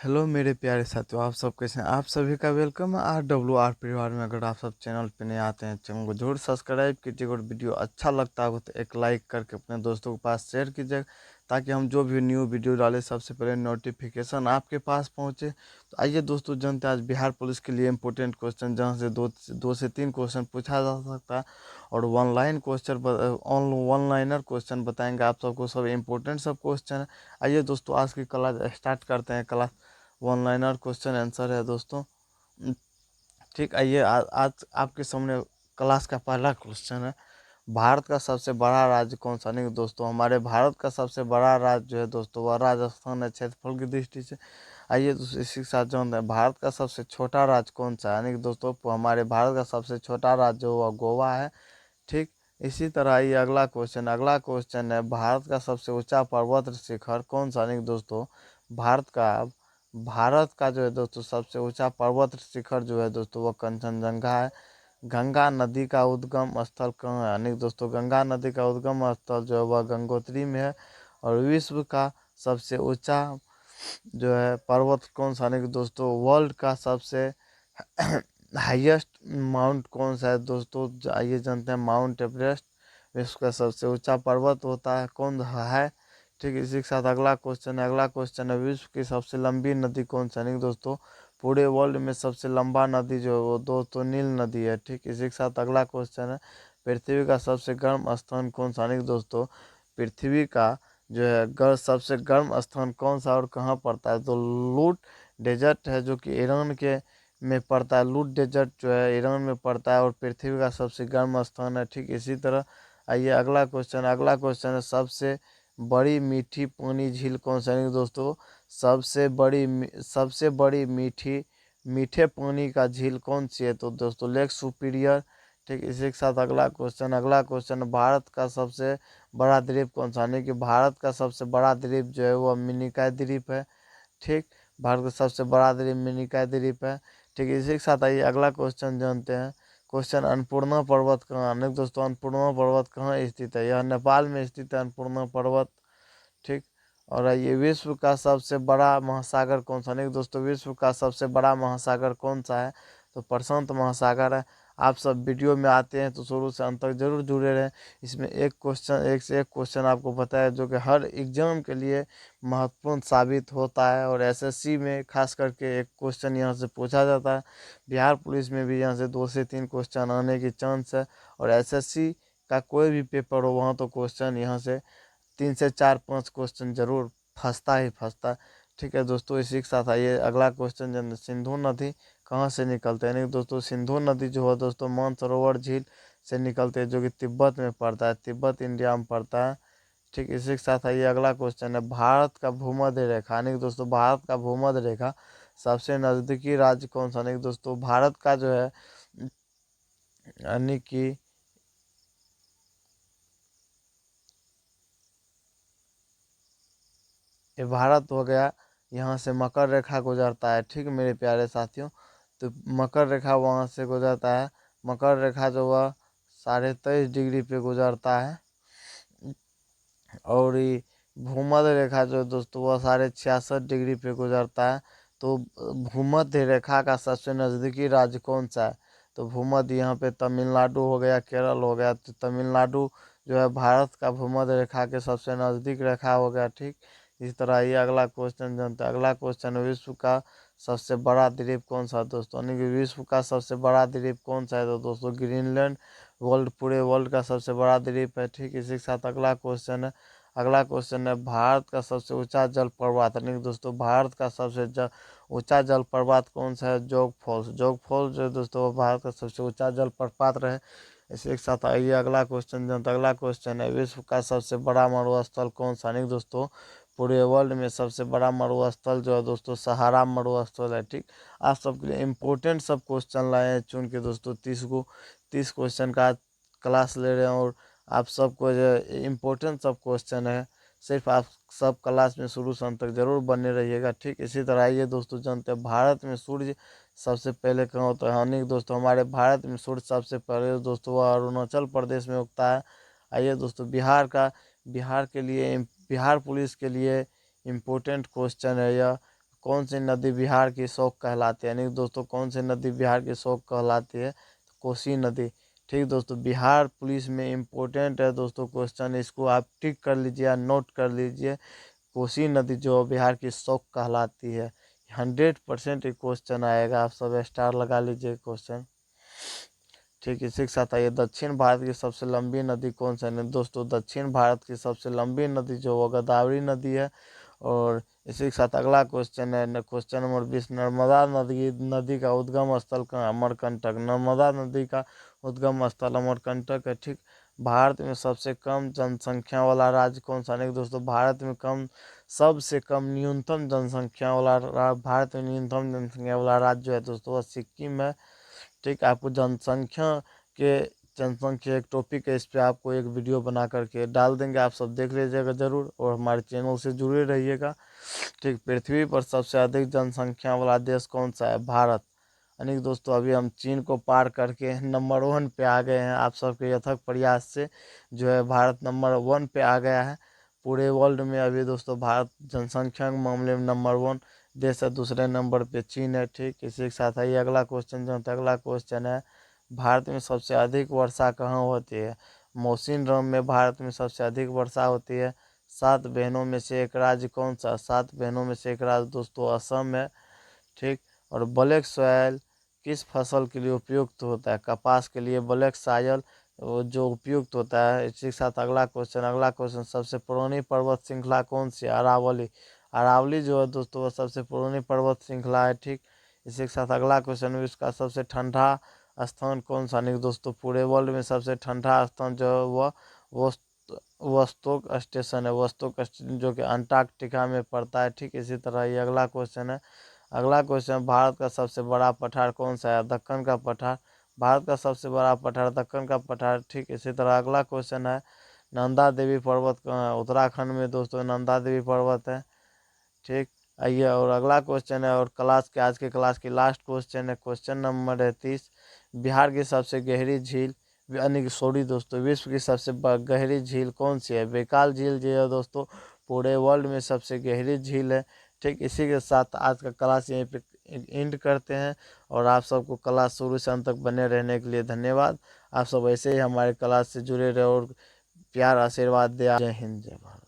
Hello मेरे प्यारे साथियों, आप सब कैसे हैं। आप सभी का वेलकम है RWR परिवार में। अगर आप सब चैनल पे नए आते हैं, चैनल को जरूर सब्सक्राइब कीजिएगा और वीडियो अच्छा लगता हो तो एक लाइक करके अपने दोस्तों के पास शेयर कीजिएगा, ताकि हम जो भी न्यू वीडियो डालें सबसे पहले नोटिफिकेशन आपके पास पहुंचे। तो आइए दोस्तों, जानते हैं आज बिहार पुलिस के लिए इंपॉर्टेंट क्वेश्चन, जहाँ से दो से तीन क्वेश्चन पूछा जा सकता है और वन लाइनर क्वेश्चन बताएंगे आप सबको। सब इंपॉर्टेंट सब क्वेश्चन है। आइए दोस्तों, आज की क्लास स्टार्ट करते हैं। Class one liner question answer है दोस्तों। ठीक, आइए आज आपके सामने क्लास का पहला क्वेश्चन है। भारत का सबसे बड़ा राज्य कौन सा। नहीं दोस्तों, हमारे भारत का सबसे बड़ा राज्य जो है दोस्तों वह राजस्थान है, क्षेत्रफल की दृष्टि से। आइए दोस्तों, इसी के साथ जानते हैं भारत का सबसे छोटा राज्य कौन सा है। यानी कि दोस्तों हमारे भारत का सबसे छोटा राज्य जो वह गोवा है। ठीक, इसी तरह आइए अगला क्वेश्चन है, भारत का सबसे ऊंचा पर्वत शिखर कौन सा। नहीं दोस्तों, भारत का भारत का जो है दोस्तों सबसे ऊंचा पर्वत शिखर जो है दोस्तों वह कंचनजंगा है। गंगा नदी का उद्गम स्थल कहाँ है। यानी दोस्तों गंगा नदी का उद्गम स्थल जो है वह गंगोत्री में है। और विश्व का सबसे ऊंचा जो है पर्वत कौन सा। यानी दोस्तों वर्ल्ड का सबसे हाईएस्ट माउंट कौन सा है दोस्तों। आइए जानते हैं, माउंट एवरेस्ट विश्व का सबसे ऊंचा पर्वत होता है, कौन है। ठीक, इसी के साथ अगला क्वेश्चन है, विश्व की सबसे लंबी नदी कौन सा। नहीं दोस्तों, पूरे वर्ल्ड में सबसे लंबा नदी जो है वो दोस्तों नील नदी है। ठीक, इसी के साथ अगला क्वेश्चन है, पृथ्वी का सबसे गर्म स्थान कौन सा। नहीं दोस्तों, पृथ्वी का जो है सबसे गर्म स्थान कौन सा और कहाँ पड़ता है। तो लूट डेजर्ट है, जो कि ईरान के में पड़ता है। लूट डेजर्ट जो है ईरान में पड़ता है और पृथ्वी का सबसे गर्म स्थान है। ठीक, इसी तरह आइए अगला क्वेश्चन है, सबसे बड़ी मीठी पानी झील कौन सा। नहीं दोस्तों, सबसे बड़ी मीठे पानी का झील कौन सी है। तो दोस्तों लेक सुपीरियर। ठीक, इसी के साथ अगला क्वेश्चन भारत का सबसे बड़ा द्वीप कौन सा। यानी कि भारत का सबसे बड़ा द्वीप जो है वह मिनिकॉय द्वीप है। ठीक, भारत का सबसे बड़ा द्वीप मिनिकॉय द्वीप है। ठीक, इसी के साथ आइए अगला क्वेश्चन जानते हैं। क्वेश्चन, अन्नपूर्णा पर्वत कहाँ। नहीं दोस्तों, अन्नपूर्णा पर्वत कहाँ स्थित है। यह नेपाल में स्थित है अन्नपूर्णा पर्वत। ठीक, और ये विश्व का सबसे बड़ा महासागर कौन सा। नहीं दोस्तों, विश्व का सबसे बड़ा महासागर कौन सा है। तो प्रशांत महासागर है। आप सब वीडियो में आते हैं तो शुरू से अंत तक जरूर जुड़े रहें। इसमें एक से एक क्वेश्चन आपको पता है, जो कि हर एग्जाम के लिए महत्वपूर्ण साबित होता है। और एसएससी में खास करके एक क्वेश्चन यहाँ से पूछा जाता है। बिहार पुलिस में भी यहाँ से 2 से 3 क्वेश्चन आने की चांस है। और एसएससी का कोई भी पेपर हो वहाँ तो क्वेश्चन यहाँ से 3 से 4 5 क्वेश्चन जरूर फंसता है। ठीक है दोस्तों, इसी के साथ आइए अगला क्वेश्चन जानते हैं, सिंधु नदी कहाँ से निकलते हैं। नहीं दोस्तों, सिंधु नदी जो है दोस्तों मानसरोवर झील से निकलते हैं, जो कि तिब्बत में पड़ता है, तिब्बत इंडिया में पड़ता है। ठीक, इसी के साथ आइए अगला क्वेश्चन है, भारत का भूमध्य रेखा। नहीं दोस्तों, भारत का भूमध्य रेखा सबसे नज़दीकी राज्य कौन सा। नहीं दोस्तों, भारत का जो है यानी कि ये भारत हो गया, यहाँ से मकर रेखा गुजरता है। ठीक मेरे प्यारे साथियों, तो मकर रेखा वहाँ से गुजरता है। मकर रेखा जो वह 23.5 डिग्री पे गुजरता है। और ये भूमध्य रेखा जो है दोस्तों वह 66.5 डिग्री पे गुजरता है। तो भूमध्य रेखा का सबसे नज़दीकी राज्य कौन सा है। तो भूमध्य यहाँ पे तमिलनाडु हो गया, केरल हो गया। तो तमिलनाडु जो है भारत का भूमध्य रेखा के सबसे नज़दीक रेखा हो गया। ठीक, इस तरह ये अगला क्वेश्चन जानते हैं। अगला क्वेश्चन, विश्व का सबसे बड़ा द्वीप कौन सा दोस्तों। यानी कि विश्व का सबसे बड़ा द्वीप कौन सा है। तो दोस्तों ग्रीनलैंड पूरे वर्ल्ड का सबसे बड़ा द्वीप है। ठीक, इसी के साथ अगला क्वेश्चन है, भारत का सबसे ऊंचा जल प्रपात। यानी कि दोस्तों भारत का सबसे ऊंचा जल प्रपात कौन सा है। जोग फॉल्स जो है दोस्तों वो भारत का सबसे ऊंचा जल प्रपात रहे। इसी के साथ आइए अगला क्वेश्चन जानते हैं। अगला क्वेश्चन है, विश्व का सबसे बड़ा मरुस्थल कौन सा। नहीं दोस्तों, पूरे वर्ल्ड में सबसे बड़ा मरुस्थल जो है दोस्तों सहारा मरुस्थल है। ठीक, आप सबके लिए इम्पोर्टेंट सब क्वेश्चन लाए हैं चुन के दोस्तों। 30 क्वेश्चन का क्लास ले रहे हैं और आप सबको जो इम्पोर्टेंट सब क्वेश्चन है, सिर्फ आप सब क्लास में शुरू से अंत तक जरूर बने रहिएगा। ठीक, इसी तरह आइए दोस्तों जानते हैं, भारत में सूर्य सबसे पहले कहाँ होता है। हाँ दोस्तों, हमारे भारत में सूर्य सबसे पहले दोस्तों वह अरुणाचल प्रदेश में उगता है। आइए दोस्तों, बिहार के लिए बिहार पुलिस के लिए इम्पोर्टेंट क्वेश्चन है यह। कौन सी नदी बिहार की शोक कहलाती है, यानी दोस्तों कौन सी नदी बिहार की शोक कहलाती है, कोसी नदी। ठीक दोस्तों, बिहार पुलिस में इम्पोर्टेंट है दोस्तों क्वेश्चन, इसको आप टिक कर लीजिए या नोट कर लीजिए। कोसी नदी जो बिहार की शोक कहलाती है, 100% क्वेश्चन आएगा, आप सब स्टार लगा लीजिए क्वेश्चन। ठीक, इसी के साथ आइए, दक्षिण भारत की सबसे लंबी नदी कौन सा है दोस्तों, दक्षिण भारत की सबसे लंबी नदी जो वो गोदावरी नदी है। और इसी के साथ अगला क्वेश्चन है, क्वेश्चन नंबर 20, नर्मदा नदी नदी का उद्गम स्थल कहाँ, अमरकंटक। नर्मदा नदी का उद्गम स्थल अमरकंटक है। ठीक, भारत में सबसे कम जनसंख्या वाला राज्य कौन सा, नहीं दोस्तों भारत में सबसे कम न्यूनतम जनसंख्या वाला भारत में न्यूनतम जनसंख्या वाला राज्य जो है दोस्तों, वह सिक्किम है। ठीक, आपको जनसंख्या एक टॉपिक है, इस पर आपको एक वीडियो बना करके डाल देंगे, आप सब देख लीजिएगा जरूर, और हमारे चैनल से जुड़े रहिएगा। ठीक, पृथ्वी पर सबसे अधिक जनसंख्या वाला देश कौन सा है, भारत। यानी दोस्तों अभी हम चीन को पार करके नंबर 1 पे आ गए हैं, आप सबके यथक प्रयास से जो है भारत नंबर 1 पे आ गया है पूरे वर्ल्ड में। अभी दोस्तों भारत जनसंख्या के मामले में नंबर 1 देश है, दूसरे नंबर पे चीन है। ठीक, इसी के साथ आइए अगला क्वेश्चन जो है, अगला क्वेश्चन है, भारत में सबसे अधिक वर्षा कहाँ होती है, मौसिनराम में भारत में सबसे अधिक वर्षा होती है। 7 बहनों में से एक राज्य कौन सा, 7 बहनों में से एक राज्य दोस्तों असम है। ठीक, और ब्लैक सॉयल किस फसल के लिए उपयुक्त होता है, कपास के लिए ब्लैक सॉयल जो उपयुक्त होता है। इसी के साथ अगला क्वेश्चन, सबसे पुरानी पर्वत श्रृंखला कौन सी है, अरावली। अरावली जो है दोस्तों वह सबसे पुरानी पर्वत श्रृंखला है। ठीक, इसी के साथ अगला क्वेश्चन, विश्व का सबसे ठंडा स्थान कौन सा, नहीं दोस्तों पूरे वर्ल्ड में सबसे ठंडा स्थान जो है वह वोस्तोक स्टेशन है, वोस्तोक स्टेशन जो कि अंटार्कटिका में पड़ता है। ठीक, इसी तरह ये अगला क्वेश्चन है, अगला क्वेश्चन, भारत का सबसे बड़ा पठार कौन सा है, दक्कन का पठार। भारत का सबसे बड़ा पठार दक्कन का पठार। ठीक, इसी तरह अगला क्वेश्चन है, नंदा देवी पर्वत कहाँ है, उत्तराखंड में दोस्तों नंदा देवी पर्वत है। ठीक, आइए और अगला क्वेश्चन है, और आज के क्लास की लास्ट क्वेश्चन है, क्वेश्चन नंबर 30, बिहार की सबसे गहरी झील, यानी कि सॉरी दोस्तों, विश्व की सबसे गहरी झील कौन सी है, बैकाल झील जो है दोस्तों पूरे वर्ल्ड में सबसे गहरी झील है। ठीक, इसी के साथ आज का क्लास यहीं पे एंड करते हैं, और आप सबको क्लास शुरू से अंत तक बने रहने के लिए धन्यवाद। आप सब ऐसे ही हमारे क्लास से जुड़े रहे और प्यार आशीर्वाद दे। जय हिंद, जय भारत।